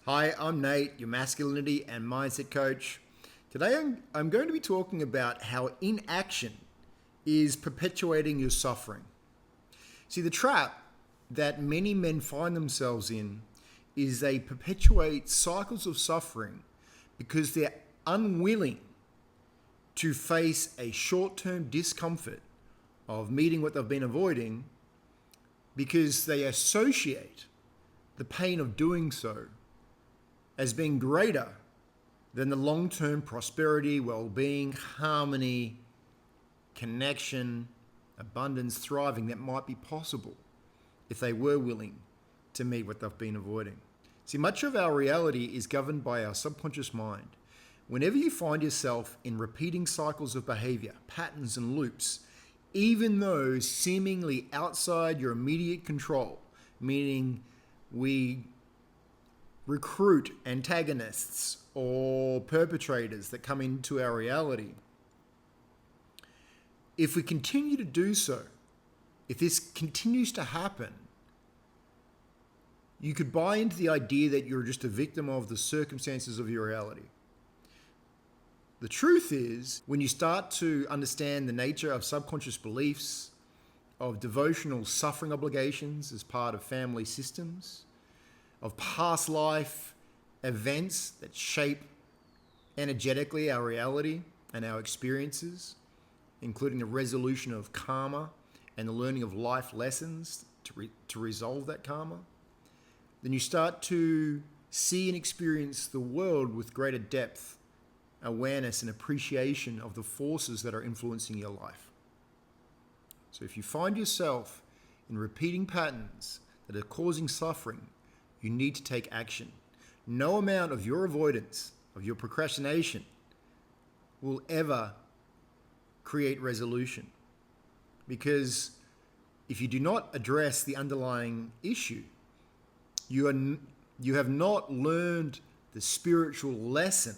Hi, I'm Nate, your masculinity and mindset coach. Today I'm going to be talking about how inaction is perpetuating your suffering. See, the trap that many men find themselves in is they perpetuate cycles of suffering because they're unwilling to face a short-term discomfort of meeting what they've been avoiding because they associate the pain of doing so as being greater than the long-term prosperity, well-being, harmony, connection, abundance, thriving that might be possible if they were willing to meet what they've been avoiding. See, much of our reality is governed by our subconscious mind. Whenever you find yourself in repeating cycles of behavior, patterns and loops, even those seemingly outside your immediate control, meaning we recruit antagonists or perpetrators that come into our reality. If we continue to do so, if this continues to happen, you could buy into the idea that you're just a victim of the circumstances of your reality. The truth is, when you start to understand the nature of subconscious beliefs, of devotional suffering obligations as part of family systems, of past life events that shape energetically our reality and our experiences, including the resolution of karma and the learning of life lessons to resolve that karma, then you start to see and experience the world with greater depth, awareness, and appreciation of the forces that are influencing your life. So if you find yourself in repeating patterns that are causing suffering, you need to take action. No amount of your avoidance, of your procrastination, will ever create resolution. Because if you do not address the underlying issue, you have not learned the spiritual lesson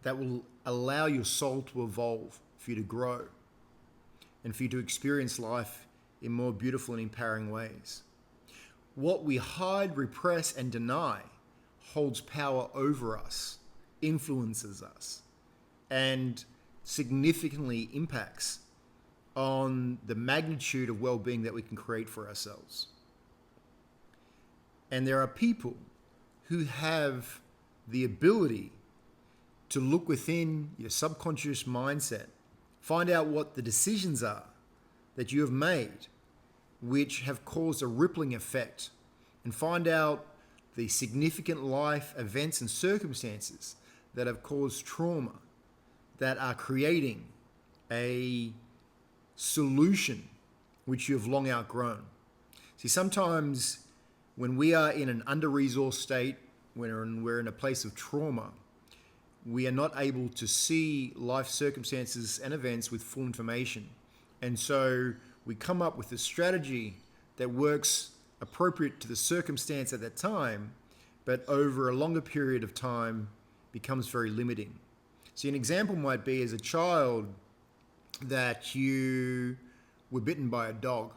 that will allow your soul to evolve, for you to grow, and for you to experience life in more beautiful and empowering ways. What we hide, repress, and deny holds power over us, influences us, and significantly impacts on the magnitude of well-being that we can create for ourselves. And there are people who have the ability to look within your subconscious mindset, find out what the decisions are that you have made which have caused a rippling effect, and find out the significant life events and circumstances that have caused trauma, that are creating a solution which you have long outgrown. See, sometimes when we are in an under-resourced state, when we're in a place of trauma, we are not able to see life circumstances and events with full information. And so we come up with a strategy that works appropriate to the circumstance at that time, but over a longer period of time becomes very limiting. See, an example might be as a child that you were bitten by a dog.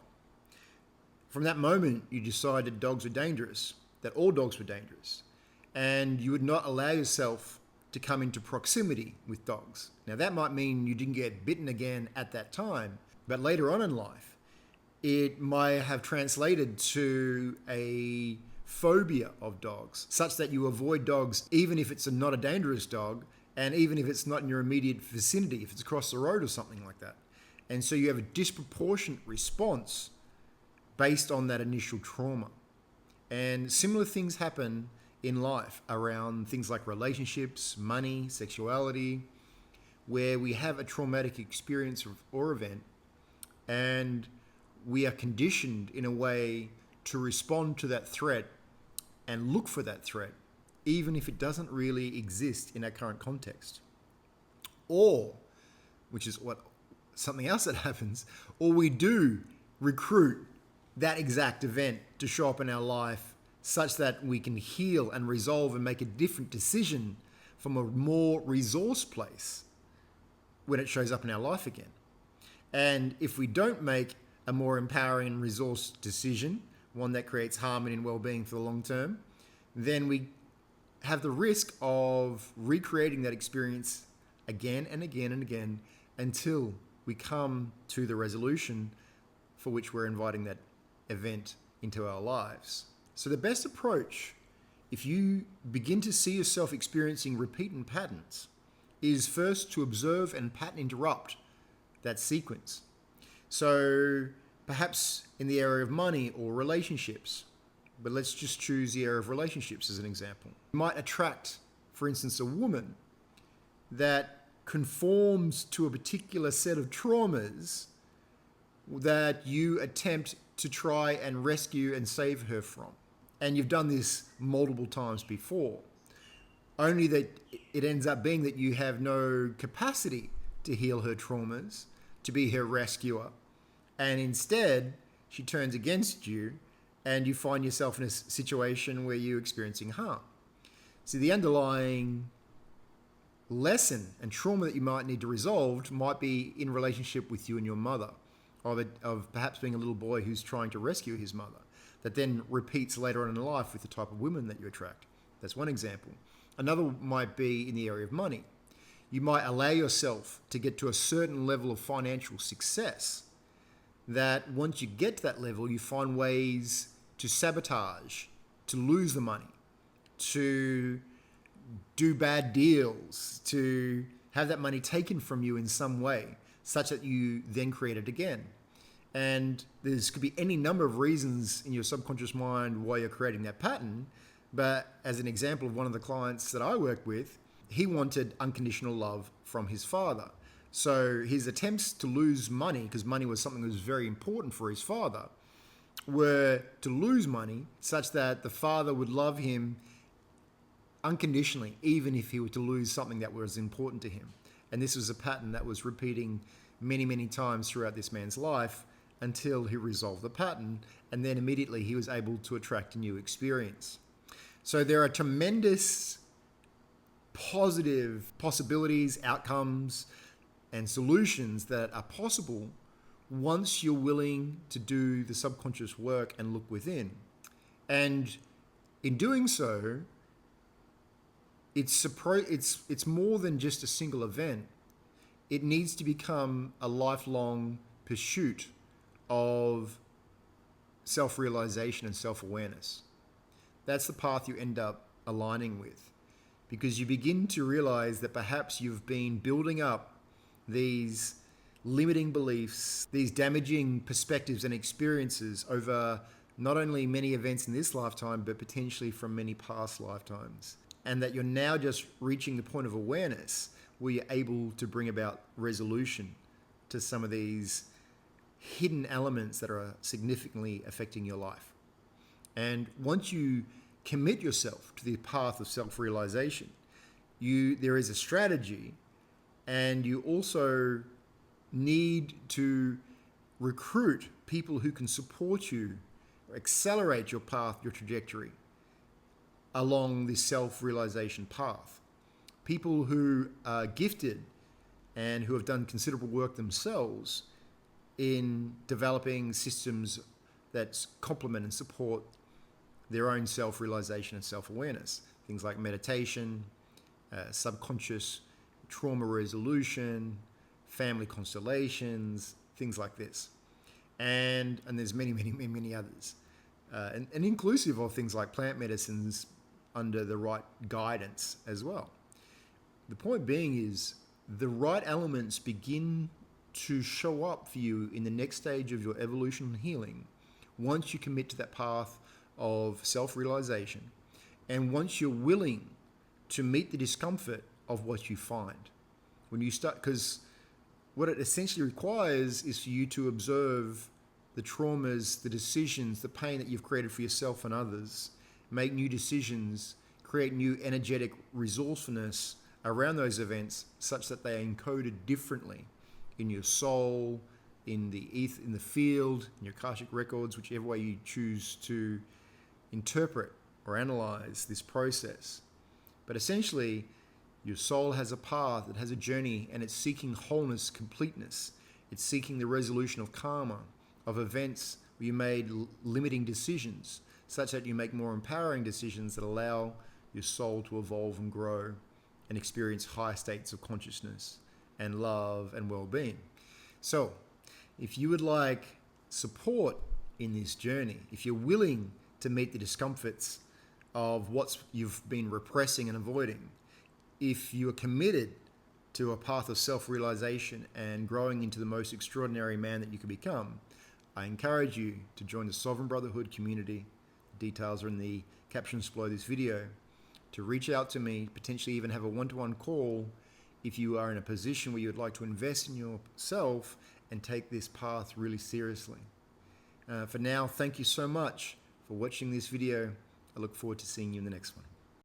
From that moment, you decided dogs were dangerous, that all dogs were dangerous, and you would not allow yourself to come into proximity with dogs. Now, that might mean you didn't get bitten again at that time, but later on in life, it might have translated to a phobia of dogs, such that you avoid dogs even if it's not a dangerous dog, and even if it's not in your immediate vicinity, if it's across the road or something like that. And so you have a disproportionate response based on that initial trauma. And similar things happen in life around things like relationships, money, sexuality, where we have a traumatic experience or event, and we are conditioned in a way to respond to that threat and look for that threat, even if it doesn't really exist in our current context. Or, which is something else that happens, or we do recruit that exact event to show up in our life such that we can heal and resolve and make a different decision from a more resource place when it shows up in our life again. And if we don't make a more empowering and resource decision, one that creates harmony and well-being for the long term, then we have the risk of recreating that experience again and again and again until we come to the resolution for which we're inviting that event into our lives. So the best approach, if you begin to see yourself experiencing repeating patterns, is first to observe and pattern interrupt that sequence. So perhaps in the area of money or relationships, but let's just choose the area of relationships as an example. You might attract, for instance, a woman that conforms to a particular set of traumas that you attempt to try and rescue and save her from. And you've done this multiple times before, only that it ends up being that you have no capacity to heal her traumas, to be her rescuer. And instead, she turns against you and you find yourself in a situation where you're experiencing harm. So the underlying lesson and trauma that you might need to resolve might be in relationship with you and your mother, of perhaps being a little boy who's trying to rescue his mother, that then repeats later on in life with the type of women that you attract. That's one example. Another might be in the area of money. You might allow yourself to get to a certain level of financial success that once you get to that level, you find ways to sabotage, to lose the money, to do bad deals, to have that money taken from you in some way, such that you then create it again. And there's could be any number of reasons in your subconscious mind why you're creating that pattern. But as an example of one of the clients that I worked with, he wanted unconditional love from his father. So his attempts to lose money, because money was something that was very important for his father, were to lose money such that the father would love him unconditionally, even if he were to lose something that was important to him. And this was a pattern that was repeating many, many times throughout this man's life until he resolved the pattern, and then immediately he was able to attract a new experience. So there are tremendous positive possibilities, outcomes, and solutions that are possible once you're willing to do the subconscious work and look within. And in doing so, it's more than just a single event. It needs to become a lifelong pursuit of self-realization and self-awareness. That's the path you end up aligning with, because you begin to realize that perhaps you've been building up these limiting beliefs, these damaging perspectives and experiences over not only many events in this lifetime, but potentially from many past lifetimes. And that you're now just reaching the point of awareness where you're able to bring about resolution to some of these hidden elements that are significantly affecting your life. And once you commit yourself to the path of self-realization, there is a strategy, and you also need to recruit people who can support you, accelerate your path, your trajectory along this self-realization path. People who are gifted and who have done considerable work themselves in developing systems that complement and support their own self-realization and self-awareness. Things like meditation, subconscious trauma resolution, family constellations, things like this. And there's many, many, many, many others. And inclusive of things like plant medicines under the right guidance as well. The point being is the right elements begin to show up for you in the next stage of your evolution and healing once you commit to that path of self-realization, and once you're willing to meet the discomfort of what you find. When you start, because what it essentially requires is for you to observe the traumas, the decisions, the pain that you've created for yourself and others, make new decisions, create new energetic resourcefulness around those events such that they are encoded differently in your soul, in the field, in your Akashic records, whichever way you choose to interpret or analyze this process. But essentially, your soul has a path, it has a journey, and it's seeking wholeness, completeness. It's seeking the resolution of karma, of events where you made limiting decisions, such that you make more empowering decisions that allow your soul to evolve and grow and experience higher states of consciousness and love and well-being. So, if you would like support in this journey, if you're willing to meet the discomforts of what you've been repressing and avoiding, if you are committed to a path of self-realization and growing into the most extraordinary man that you can become, I encourage you to join the Sovereign Brotherhood community. Details are in the captions below this video. To reach out to me, potentially even have a one-to-one call if you are in a position where you would like to invest in yourself and take this path really seriously. For now, thank you so much for watching this video. I look forward to seeing you in the next one.